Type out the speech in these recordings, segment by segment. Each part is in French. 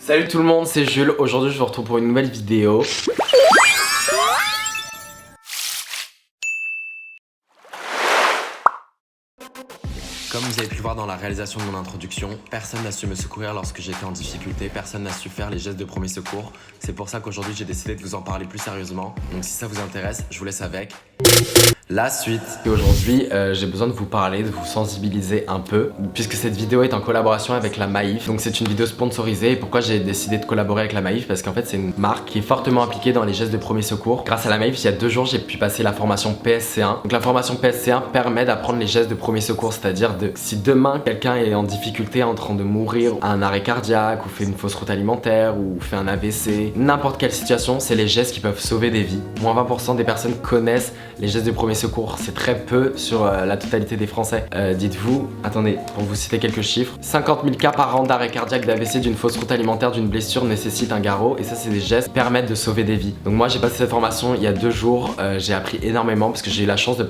Salut tout le monde, c'est Jules. Aujourd'hui je vous retrouve pour une nouvelle vidéo. Comme vous avez pu voir dans la réalisation de mon introduction, personne n'a su me secourir lorsque j'étais en difficulté, personne n'a su faire les gestes de premier secours. C'est pour ça qu'aujourd'hui j'ai décidé de vous en parler plus sérieusement. Donc si ça vous intéresse, je vous laisse avec la suite. Et aujourd'hui j'ai besoin de vous parler, de vous sensibiliser un peu, puisque cette vidéo est en collaboration avec la Maïf. Donc c'est une vidéo sponsorisée. Et pourquoi j'ai décidé de collaborer avec la Maïf? Parce qu'en fait c'est une marque qui est fortement impliquée dans les gestes de premier secours. Grâce à la Maïf, il y a 2 jours j'ai pu passer la formation PSC1. Donc la formation PSC1 permet d'apprendre les gestes de premier secours, c'est-à-dire si demain quelqu'un est en difficulté, en train de mourir, a un arrêt cardiaque ou fait une fausse route alimentaire ou fait un AVC, n'importe quelle situation, c'est les gestes qui peuvent sauver des vies. Moins 20% des personnes connaissent les gestes de premier secours, c'est très peu sur la totalité des Français. Dites-vous, attendez, pour vous citer quelques chiffres, 50 000 cas par an d'arrêt cardiaque, d'AVC, d'une fausse route alimentaire, d'une blessure nécessitent un garrot, et ça c'est des gestes qui permettent de sauver des vies. Donc moi j'ai passé cette formation il y a 2 jours, j'ai appris énormément parce que j'ai eu la chance de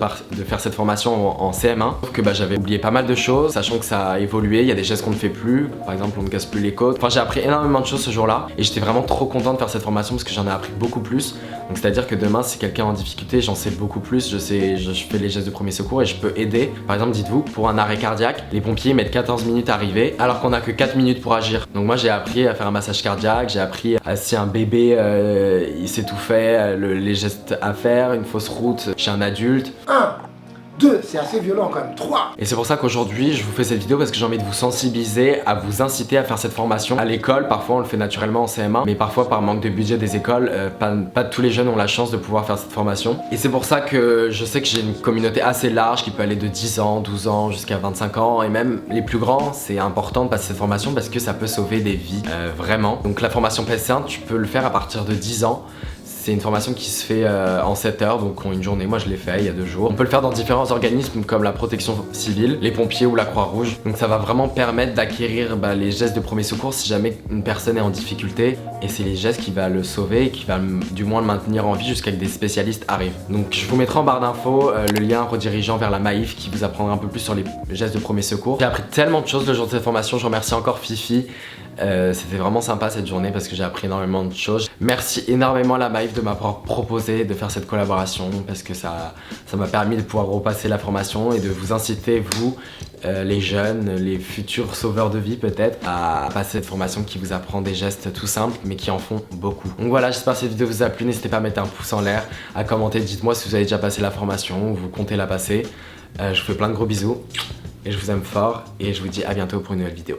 faire cette formation en CM1, sauf que j'avais oublié pas mal de choses, sachant que ça a évolué, il y a des gestes qu'on ne fait plus, par exemple on ne casse plus les côtes. Enfin j'ai appris énormément de choses ce jour-là et j'étais vraiment trop content de faire cette formation parce que j'en ai appris beaucoup plus. Donc c'est à dire que demain si quelqu'un est en difficulté, j'en sais beaucoup plus, je fais les gestes de premier secours et je peux aider. Par exemple dites-vous, pour un arrêt cardiaque, les pompiers mettent 14 minutes à arriver alors qu'on a que 4 minutes pour agir. Donc moi j'ai appris à faire un massage cardiaque, j'ai appris si un bébé il s'étouffait, les gestes à faire, une fausse route chez un adulte. 2, c'est assez violent quand même. 3. Et c'est pour ça qu'aujourd'hui je vous fais cette vidéo parce que j'ai envie de vous sensibiliser, à vous inciter à faire cette formation à l'école. Parfois on le fait naturellement en CM1, mais parfois par manque de budget des écoles, pas tous les jeunes ont la chance de pouvoir faire cette formation. Et c'est pour ça que je sais que j'ai une communauté assez large qui peut aller de 10 ans, 12 ans jusqu'à 25 ans et même les plus grands. C'est important de passer cette formation parce que ça peut sauver des vies, vraiment. Donc la formation PSC1, tu peux le faire à partir de 10 ans. C'est une formation qui se fait en 7 heures, donc en une journée. Moi je l'ai fait il y a 2 jours. On peut le faire dans différents organismes comme la protection civile, les pompiers ou la Croix-Rouge. Donc ça va vraiment permettre d'acquérir les gestes de premier secours si jamais une personne est en difficulté. Et c'est les gestes qui va le sauver et qui va du moins le maintenir en vie jusqu'à ce que des spécialistes arrivent. Donc je vous mettrai en barre d'infos le lien redirigeant vers la Maïf qui vous apprendra un peu plus sur les gestes de premier secours. J'ai appris tellement de choses le jour de cette formation. Je remercie encore Fifi. C'était vraiment sympa cette journée parce que j'ai appris énormément de choses. Merci énormément à la Maïf de m'avoir proposé de faire cette collaboration parce que ça m'a permis de pouvoir repasser la formation et de vous inciter, vous, les jeunes, les futurs sauveurs de vie peut-être, à passer cette formation qui vous apprend des gestes tout simples mais qui en font beaucoup. Donc voilà, j'espère que cette vidéo vous a plu. N'hésitez pas à mettre un pouce en l'air, à commenter, dites-moi si vous avez déjà passé la formation ou vous comptez la passer. Je vous fais plein de gros bisous et je vous aime fort et je vous dis à bientôt pour une nouvelle vidéo.